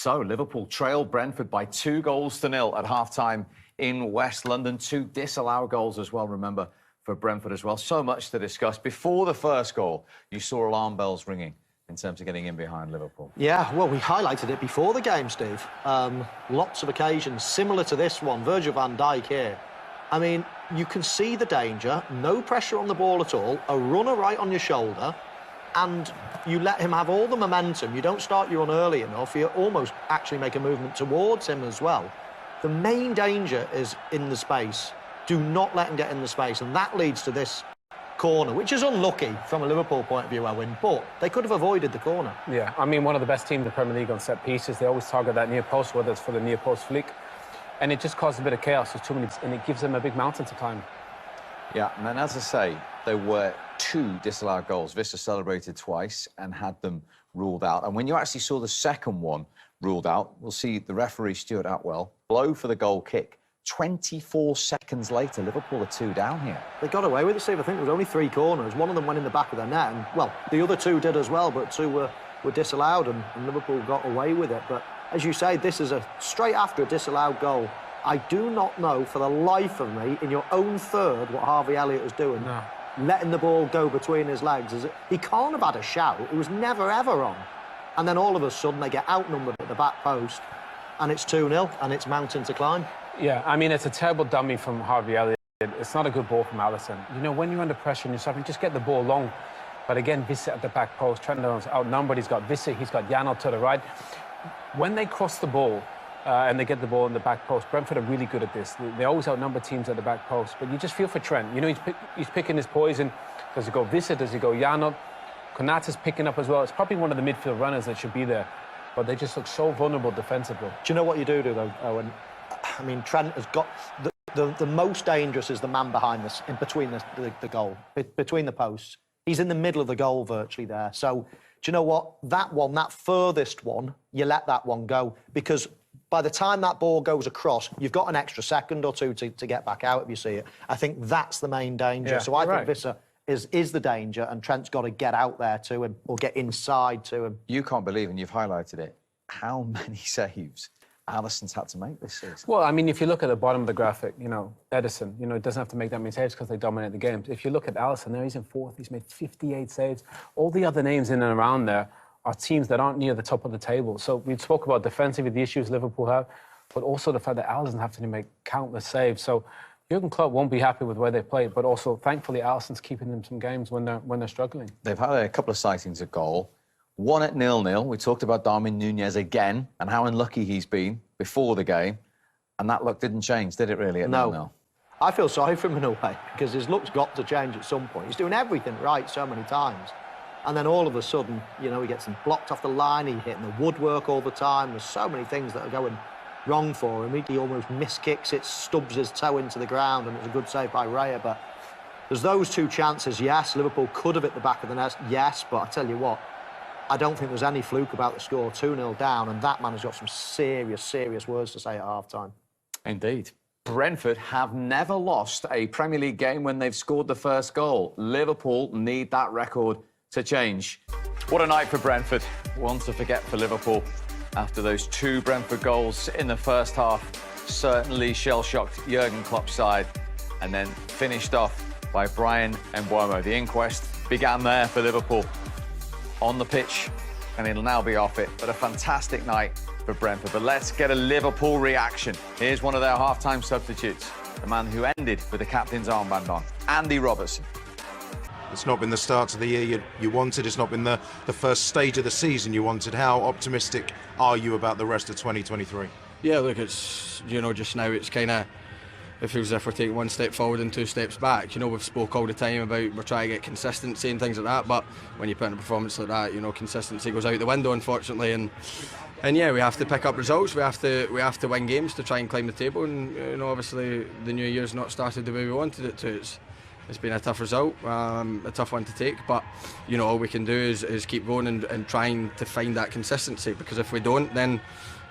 So Liverpool trailed Brentford by 2-0 at half-time in West London. 2 disallowed goals as well, remember, for Brentford as well. So much to discuss. Before the first goal, you saw alarm bells ringing in terms of getting in behind Liverpool. Yeah, well, we highlighted it before the game, Steve. Lots of occasions similar to this one. Virgil van Dijk here. I mean, you can see the danger, no pressure on the ball at all, a runner right on your shoulder, and you let him have all the momentum. You don't start your run early enough. You almost actually make a movement towards him as well. The main danger is in the space. Do not let him get in the space, and that leads to this corner, which is unlucky from a Liverpool point of view, Owen, but they could have avoided the corner. Yeah, I mean, one of the best teams in the Premier League on set pieces. They always target that near post, whether it's for the near post flick, and it just causes a bit of chaos. There's too many, and it gives them a big mountain to climb. Yeah, and then, as I say, there were 2 disallowed goals. Vissa celebrated twice and had them ruled out. And when you actually saw the second one ruled out, we'll see the referee, Stuart Atwell, blow for the goal kick. 24 seconds later, Liverpool are 2 down here. They got away with it, Steve. I think there was only 3 corners. One of them went in the back of their net, and, well, the other 2 did as well, but 2 were disallowed, and Liverpool got away with it. But, as you say, this is straight after a disallowed goal. I do not know for the life of me, in your own third, what Harvey Elliott is doing. No. Letting the ball go between his legs. He can't have had a shout. It was never, ever on. And then all of a sudden, they get outnumbered at the back post, and it's 2-0, and it's mountain to climb. Yeah, I mean, it's a terrible dummy from Harvey Elliott. It's not a good ball from Alisson. You know, when you're under pressure and you're suffering, just get the ball long. But again, Vissa at the back post, Trent outnumbered. He's got Vissa, he's got Janelt to the right. When they cross the ball, and they get the ball in the back post, Brentford are really good at this. They always outnumber teams at the back post, but you just feel for Trent. You know, he's picking his poison. Does he go Vissa? Does he go Janelt? Konata's picking up as well. It's probably one of the midfield runners that should be there, but they just look so vulnerable defensively. Do you know what you do, though, Owen? I mean, Trent has got... The most dangerous is the man behind this, in between the goal, between the posts. He's in the middle of the goal virtually there. So, do you know what? That furthest one, you let that one go, because by the time that ball goes across, you've got an extra second or 2 to get back out if you see it. I think that's the main danger. Yeah, so I think Vissa is the danger, and Trent's got to get out there to him or get inside to him. You can't believe, and you've highlighted it, how many saves Alisson's had to make this season. Well, I mean, if you look at the bottom of the graphic, you know, Edison, you know, doesn't have to make that many saves because they dominate the games. If you look at Alisson there, he's in 4th. He's made 58 saves. All the other names in and around there are teams that aren't near the top of the table. So we spoke about defensively the issues Liverpool have, but also the fact that Alisson have to make countless saves. So Jurgen Klopp won't be happy with where they played, but also, thankfully, Alisson's keeping them some games when they're struggling. They've had a couple of sightings of goal. One at 0-0. We talked about Darwin Núñez again and how unlucky he's been before the game. And that luck didn't change, did it really, at 0-0? I feel sorry for him in a way, because his luck's got to change at some point. He's doing everything right so many times. And then all of a sudden, you know, he gets him blocked off the line, he's hitting the woodwork all the time. There's so many things that are going wrong for him. He almost miskicks it, stubs his toe into the ground, and it's a good save by Raya. But there's those 2 chances, yes. Liverpool could have hit the back of the net, yes. But I tell you what, I don't think there's any fluke about the score. 2-0 down, and that man has got some serious, serious words to say at half-time. Indeed. Brentford have never lost a Premier League game when they've scored the first goal. Liverpool need that record to change. What a night for Brentford. One to forget for Liverpool after those 2 Brentford goals in the first half. Certainly shell-shocked Jurgen Klopp's side, and then finished off by Bryan Mbeumo. The inquest began there for Liverpool on the pitch, and it'll now be off it. But a fantastic night for Brentford. But let's get a Liverpool reaction. Here's one of their half-time substitutes, the man who ended with the captain's armband on, Andy Robertson. It's not been the start to the year you wanted. It's not been the first stage of the season you wanted. How optimistic are you about the rest of 2023? Yeah, look, it's, you know, just now it's kind of, it feels as if we're taking 1 step forward and 2 steps back. You know, we've spoke all the time about we're trying to get consistency and things like that, but when you put in a performance like that, you know, consistency goes out the window, unfortunately, and yeah, we have to pick up results. We have to win games to try and climb the table, and you know, obviously the new year's not started the way we wanted it to. It's been a tough result, a tough one to take, but you know, all we can do is keep going and trying to find that consistency, because if we don't, then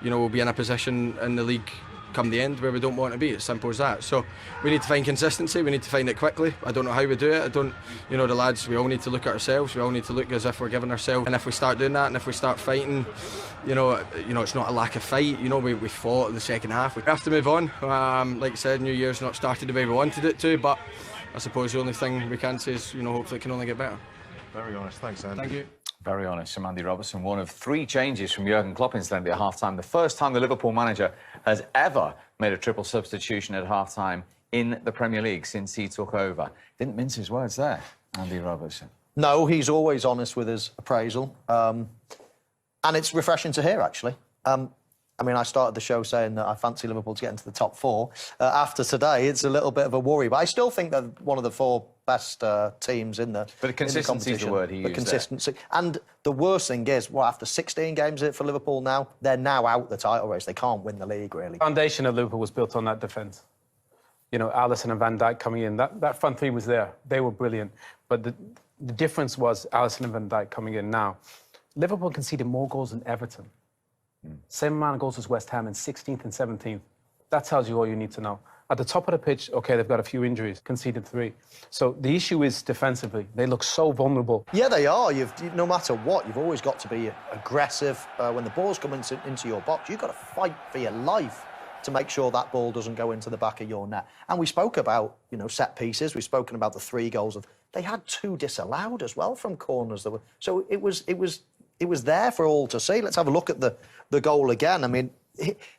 you know, we'll be in a position in the league come the end where we don't want to be. It's simple as that. So we need to find consistency. We need to find it quickly. I don't know how we do it. I don't, you know, the lads, we all need to look at ourselves. We all need to look as if we're giving ourselves. And if we start doing that, and if we start fighting, you know, it's not a lack of fight. You know, we fought in the second half. We have to move on. Like I said, New Year's not started the way we wanted it to, but I suppose the only thing we can say is, you know, hopefully it can only get better. Very honest. Thanks, Andy. Thank you. Very honest from Andy Robertson. One of 3 changes from Jurgen Klopp, incidentally, at half-time. The first time the Liverpool manager has ever made a triple substitution at half-time in the Premier League since he took over. Didn't mince his words there, Andy Robertson. No, he's always honest with his appraisal. And it's refreshing to hear, actually. I mean, I started the show saying that I fancy Liverpool to get into the top 4. After today, it's a little bit of a worry. But I still think they're one of the 4 best teams in the But consistency is the word he used. The consistency. And the worst thing is, well, after 16 games for Liverpool now, they're now out the title race. They can't win the league, really. The foundation of Liverpool was built on that defence. You know, Alisson and Van Dijk coming in. That front 3 was there. They were brilliant. But the difference was Alisson and Van Dijk coming in now. Liverpool conceded more goals than Everton. Same amount of goals as West Ham in 16th and 17th. That tells you all you need to know. At the top of the pitch, OK, they've got a few injuries, conceded 3. So the issue is defensively. They look so vulnerable. Yeah, they are. No matter what, you've always got to be aggressive. When the ball's coming into your box, you've got to fight for your life to make sure that ball doesn't go into the back of your net. And we spoke about, you know, set pieces. We've spoken about the 3 goals. They had 2 disallowed as well from corners. So it was there for all to see. Let's have a look at the goal again. I mean,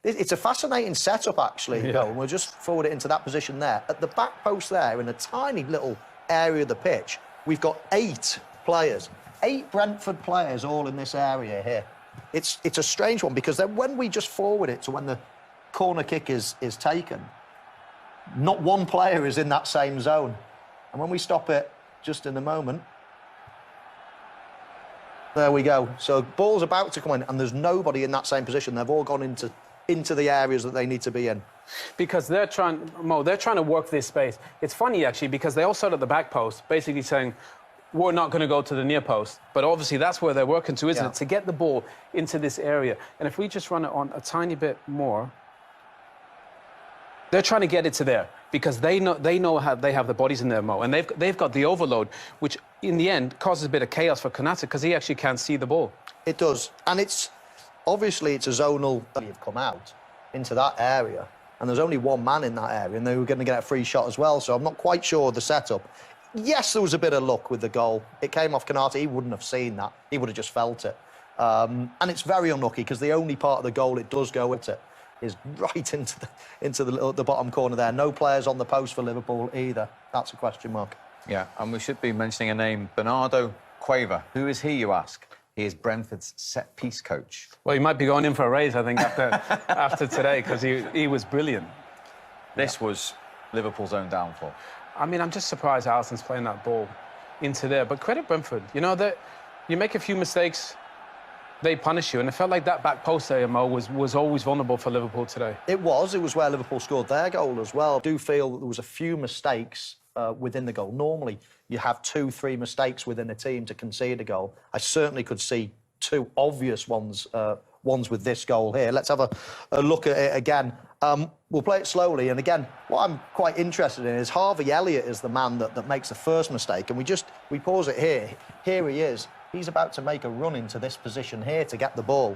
it's a fascinating setup, actually. Yeah. And we'll just forward it into that position there. At the back post there, in a tiny little area of the pitch, we've got 8 players. 8 Brentford players all in this area here. It's a strange one, because then when we just forward it to when the corner kick is taken, not one player is in that same zone. And when we stop it just in a moment, there we go. So ball's about to come in, and there's nobody in that same position. They've all gone into the areas that they need to be in. Because they're trying to work this space. It's funny, actually, because they all start at the back post, basically saying, we're not going to go to the near post. But obviously that's where they're working to, isn't it? To get the ball into this area. And if we just run it on a tiny bit more, they're trying to get it to there, because they know how they have the bodies in there, Mo, and they've got the overload, which in the end causes a bit of chaos for Konate, because he actually can't see the ball. It does, and it's obviously it's a zonal. You've come out into that area, and there's only one man in that area, and they were going to get a free shot as well. So I'm not quite sure of the setup. Yes, there was a bit of luck with the goal. It came off Konate. He wouldn't have seen that. He would have just felt it. And it's very unlucky, because the only part of the goal it does go into is right into the bottom corner there. No players on the post for Liverpool either. That's a question mark. Yeah, and we should be mentioning a name, Bernardo Cueva. Who is he, you ask? He is Brentford's set-piece coach. Well, he might be going in for a raise, I think, after today, because he was brilliant. This was Liverpool's own downfall. I mean, I'm just surprised Alisson's playing that ball into there. But credit Brentford. You know, that you make a few mistakes, they punish you. And it felt like that back post area, Mo, was always vulnerable for Liverpool today. It was where Liverpool scored their goal as well. I do feel that there was a few mistakes within the goal. Normally, you have 2-3 mistakes within a team to concede a goal. I certainly could see 2 obvious ones with this goal here. Let's have a look at it again. We'll play it slowly. And again, what I'm quite interested in is Harvey Elliott is the man that makes the first mistake. And we pause it here. Here he is. He's about to make a run into this position here to get the ball,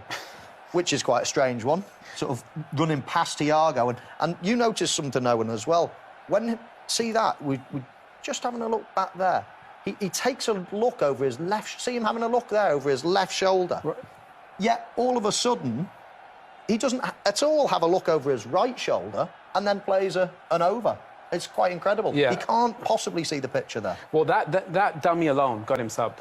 which is quite a strange one, sort of running past Thiago. And you noticed something, Owen, as well. See that? We just having a look back there. He takes a look over his left... See him having a look there over his left shoulder. Right. Yet, all of a sudden, he doesn't at all have a look over his right shoulder and then plays an over. It's quite incredible. Yeah. He can't possibly see the picture there. Well, that dummy alone got him subbed.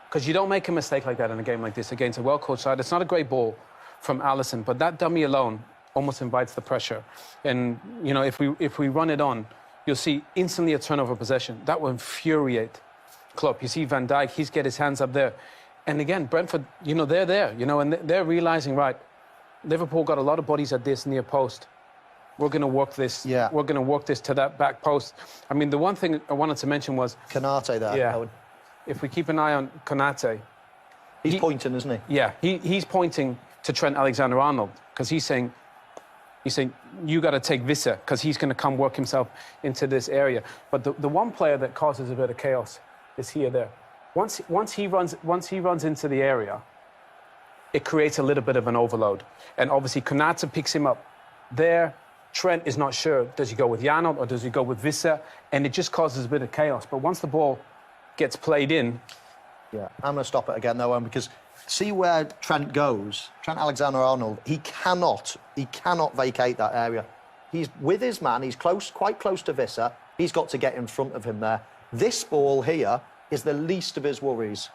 Because you don't make a mistake like that in a game like this against a well-coached side. It's not a great ball from Alisson, but that dummy alone almost invites the pressure. And, you know, if we run it on, you'll see instantly a turnover possession. That will infuriate Klopp. You see Van Dijk, he's get his hands up there. And again, Brentford, you know, they're there, you know, and they're realising, right, Liverpool got a lot of bodies at this near post. We're going to work this. Yeah. We're going to work this to that back post. I mean, the one thing I wanted to mention was... Konate there. Yeah. If we keep an eye on Konate... He's pointing, isn't he? Yeah, he's pointing to Trent Alexander-Arnold, because he's saying, you say, you got to take Vissa because he's going to come work himself into this area. But the one player that causes a bit of chaos is here there. Once he runs into the area, it creates a little bit of an overload. And obviously, Konate picks him up there. Trent is not sure, does he go with Janelt or does he go with Vissa? And it just causes a bit of chaos. But once the ball gets played in... Yeah, I'm going to stop it again, though, because see where Trent goes, Trent Alexander-Arnold, he cannot vacate that area. He's with his man, he's quite close to Vissa. He's got to get in front of him there. This ball here is the least of his worries.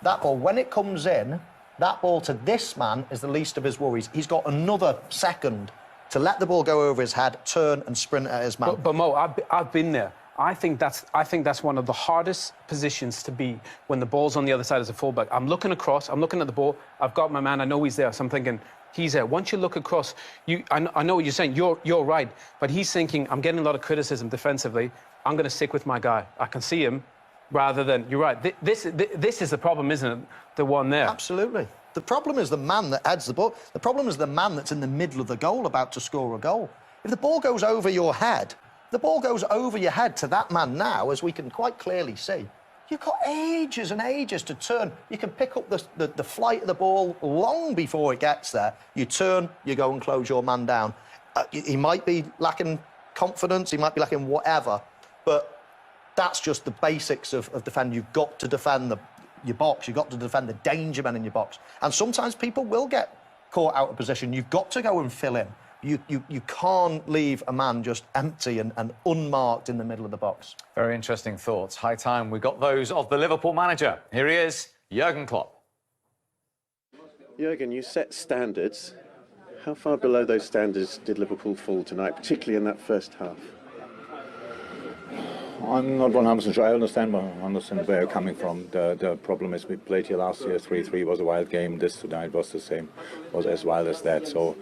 That ball, when it comes in, that ball to this man is the least of his worries. He's got another second to let the ball go over his head, turn and sprint at his man. But Mo, I've been there. I think that's one of the hardest positions to be when the ball's on the other side as a fullback. I'm looking across, I'm looking at the ball, I've got my man, I know he's there, so I'm thinking, he's there. Once you look across, I know what you're saying, you're right, but he's thinking, I'm getting a lot of criticism defensively, I'm going to stick with my guy. I can see him, rather than, you're right, this is the problem, isn't it? The one there. Absolutely. The problem is the man that heads the ball. The problem is the man that's in the middle of the goal about to score a goal. If the ball goes over your head, the ball goes over your head to that man now, as we can quite clearly see. You've got ages and ages to turn. You can pick up the flight of the ball long before it gets there. You turn, you go and close your man down. He might be lacking confidence, he might be lacking whatever, but that's just the basics of defending. You've got to defend your box, you've got to defend the danger men in your box. And sometimes people will get caught out of position. You've got to go and fill in. You can't leave a man just empty and unmarked in the middle of the box. Very interesting thoughts. High time we got those of the Liverpool manager. Here he is, Jurgen Klopp. Jurgen, you set standards. How far below those standards did Liverpool fall tonight, particularly in that first half? I'm not 100% sure. I understand where you're coming from. The problem is we played here last year. 3-3 was a wild game. This tonight was the same, was as wild as that. So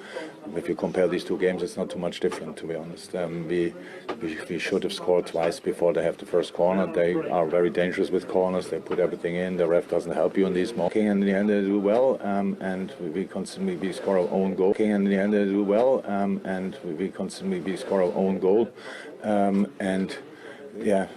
if you compare these two games, it's not too much different, to be honest. We should have scored twice before they have the first corner. They are very dangerous with corners. They put everything in. The ref doesn't help you in these moments. And in the end, they do well, and we score our own goal. And in the end, they do well, and we score our own goal, and yeah,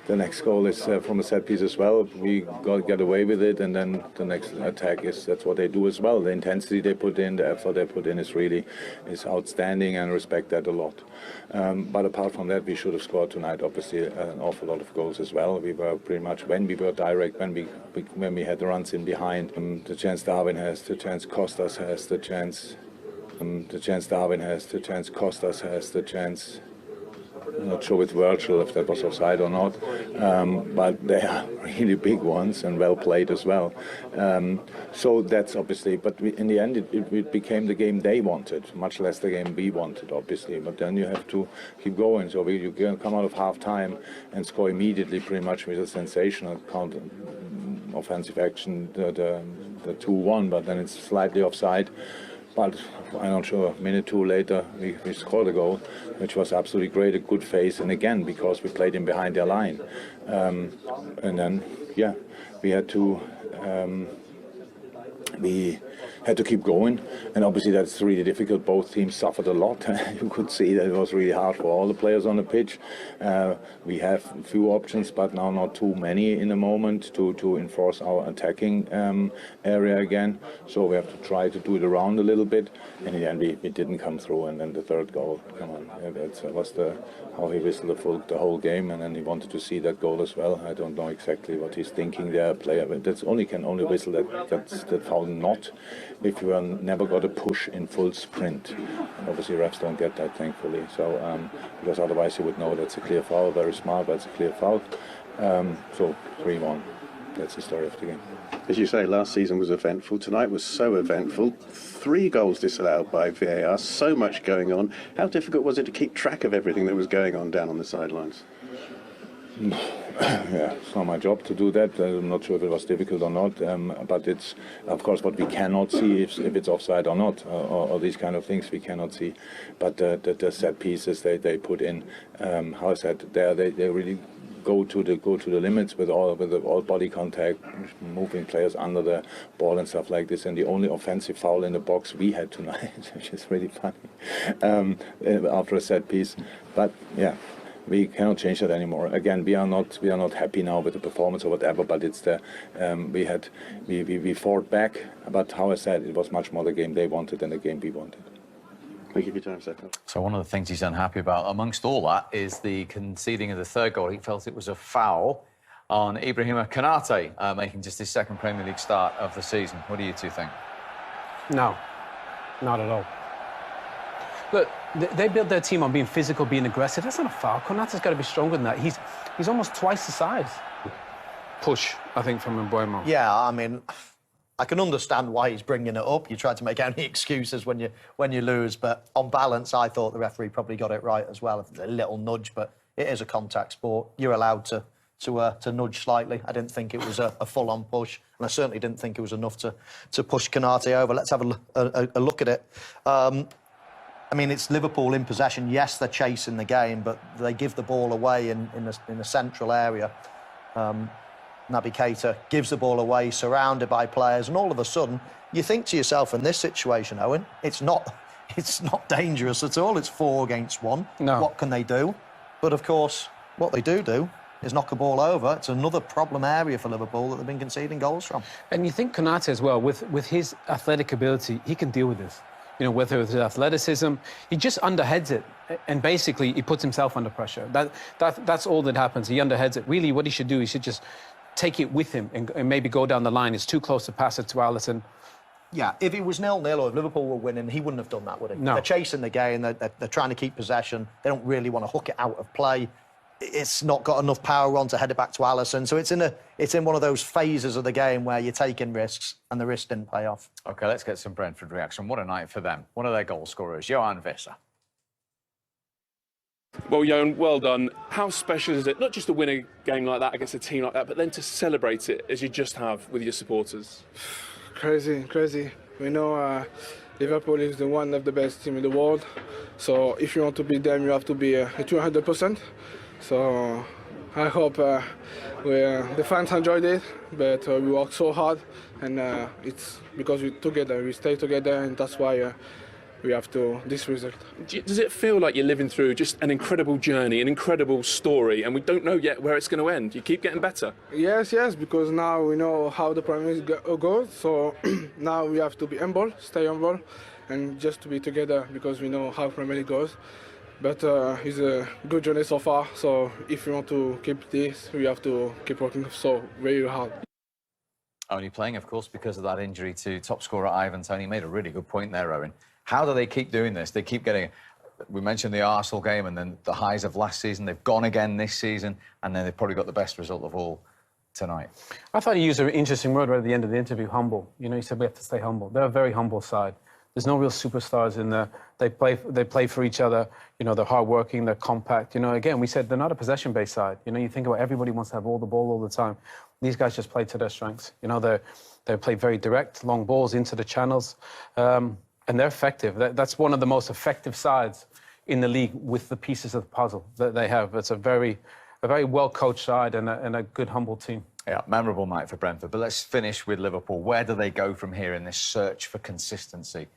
the next goal is from a set piece as well. We get away with it, and then the next attack that's what they do as well. The intensity they put in, the effort they put in is outstanding, and respect that a lot. But apart from that, we should have scored tonight. Obviously, an awful lot of goals as well. We were pretty much, when we were direct, when we had the runs in behind, the chance Darwin has, the chance Costas has, the chance Darwin has, the chance Costas has, the chance. I'm not sure with Virgil if that was offside or not, but they are really big ones and well played as well. So that's obviously, but in the end it became the game they wanted, much less the game we wanted, obviously. But then you have to keep going. So you can come out of half time and score immediately, pretty much with a sensational counter offensive action, the 2-1, but then it's slightly offside. But I'm not sure, a minute or two later, we scored a goal, which was absolutely great, a good face, and again, because we played in behind their line. And then, yeah, we had to keep going, and obviously that's really difficult. Both teams suffered a lot. You could see that it was really hard for all the players on the pitch. We have a few options, but now not too many in the moment to enforce our attacking area again. So we have to try to do it around a little bit, and in the end we didn't come through. And then the third goal, come on, that was how he whistled the whole game, and then he wanted to see that goal as well. I don't know exactly what he's thinking there, player. But can only whistle that foul not if you never got a push in full sprint. And obviously refs don't get that, thankfully. So because otherwise you would know that's a clear foul. Very smart, but it's a clear foul. So 3-1. That's the story of the game. As you say, last season was eventful. Tonight was so eventful. 3 goals disallowed by VAR. So much going on. How difficult was it to keep track of everything that was going on down on the sidelines? Yeah, it's not my job to do that. I'm not sure if it was difficult or not, but it's, of course, what we cannot see if it's offside or not, or these kind of things we cannot see. But the set pieces they put in, how I said, they really go to the limits with all body contact, moving players under the ball and stuff like this. And the only offensive foul in the box we had tonight, which is really funny, after a set piece. But yeah, we cannot change that anymore. Again, we are not happy now with the performance or whatever. But it's we fought back. But how I said, it was much more the game they wanted than the game we wanted. Thank you for your time, sir. So one of the things he's unhappy about, amongst all that, is the conceding of the third goal. He felt it was a foul on Ibrahima Konate, making just his second Premier League start of the season. What do you two think? No, not at all. Look, they built their team on being physical, being aggressive. That's not a foul. Konate's got to be stronger than that. He's almost twice the size. Push, I think, from Mbeumo. Yeah, I mean, I can understand why he's bringing it up. You try to make any excuses when you lose, but on balance, I thought the referee probably got it right as well. A little nudge, but it is a contact sport. You're allowed to nudge slightly. I didn't think it was a full-on push, and I certainly didn't think it was enough to push Konate over. Let's have a look at it. I mean, it's Liverpool in possession. Yes, they're chasing the game, but they give the ball away in the central area. Naby Keita gives the ball away, surrounded by players, and all of a sudden, you think to yourself, in this situation, Owen, it's not dangerous at all. It's 4 against 1. No. What can they do? But of course, what they do is knock a ball over. It's another problem area for Liverpool that they've been conceding goals from. And you think Konate as well, with his athletic ability, he can deal with this. You know, whether it's his athleticism, he just underheads it, and basically he puts himself under pressure. That's all that happens. He underheads it. Really, what he should do, he should just take it with him and maybe go down the line. It's too close to pass it to Alisson. Yeah, if it was 0-0 or if Liverpool were winning, he wouldn't have done that, would he? No. They're chasing the game, they're trying to keep possession. They don't really want to hook it out of play. It's not got enough power on to head it back to Alisson. So it's in one of those phases of the game where you're taking risks, and the risk didn't pay off. OK, let's get some Brentford reaction. What a night for them. One of their goal scorers, Johan Visser. Well, Johan, well done. How special is it, not just to win a game like that against a team like that, but then to celebrate it as you just have with your supporters? Crazy. We know Liverpool is one of the best teams in the world. So if you want to beat them, you have to be 200%. So I hope the fans enjoyed it, but we worked so hard, and it's because we stay together, and that's why we have this result. Does it feel like you're living through just an incredible journey, an incredible story, and we don't know yet where it's going to end? You keep getting better. Yes, because now we know how the Premier League goes, so now we have to be humble, stay humble, and just to be together because we know how Premier League goes. But it's a good journey so far, so if we want to keep this, we have to keep working so very hard. Only playing, of course, because of that injury to top scorer Ivan Toney. Made a really good point there, Owen. How do they keep doing this? They keep getting... We mentioned the Arsenal game and then the highs of last season. They've gone again this season, and then they've probably got the best result of all tonight. I thought he used an interesting word right at the end of the interview, humble. You know, he said we have to stay humble. They're a very humble side. There's no real superstars in there. They play for each other. You know, they're hardworking, they're compact. You know, again, we said they're not a possession-based side. You know, you think about everybody wants to have all the ball all the time. These guys just play to their strengths. You know, they play very direct, long balls into the channels, and they're effective. That's one of the most effective sides in the league with the pieces of the puzzle that they have. It's a very well-coached side and a good, humble team. Yeah, memorable night for Brentford. But let's finish with Liverpool. Where do they go from here in this search for consistency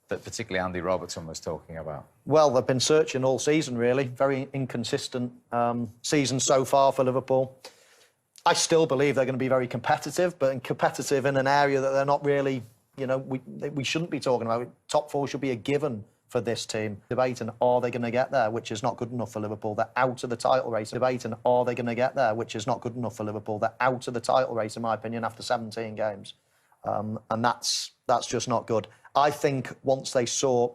that particularly Andy Robertson was talking about? Well, they've been searching all season, really. Very inconsistent season so far for Liverpool. I still believe they're going to be very competitive, but competitive in an area that they're not really, you know, we shouldn't be talking about. Top 4 should be a given for this team. Debating, are they going to get there, which is not good enough for Liverpool. They're out of the title race. Debating, are they going to get there, which is not good enough for Liverpool. They're out of the title race, in my opinion, after 17 games. And that's just not good. I think once they saw...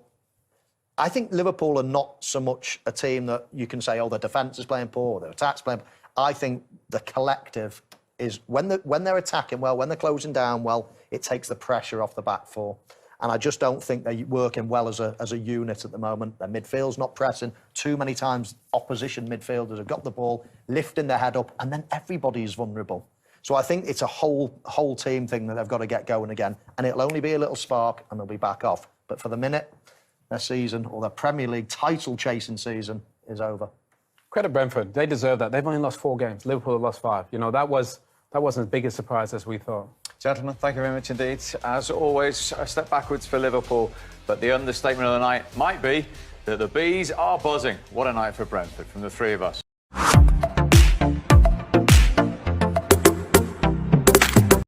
I think Liverpool are not so much a team that you can say, oh, their defence is playing poor, their attack's playing... I think the collective is, when they're attacking well, when they're closing down well, it takes the pressure off the back four. And I just don't think they're working well as a unit at the moment. Their midfield's not pressing. Too many times opposition midfielders have got the ball, lifting their head up, and then everybody is vulnerable. So I think it's a whole team thing that they've got to get going again. And it'll only be a little spark and they'll be back off. But for the minute, their season, or their Premier League title-chasing season, is over. Credit Brentford. They deserve that. They've only lost 4 games. Liverpool have lost 5. You know, that wasn't as big a surprise as we thought. Gentlemen, thank you very much indeed. As always, a step backwards for Liverpool, but the understatement of the night might be that the bees are buzzing. What a night for Brentford from the three of us.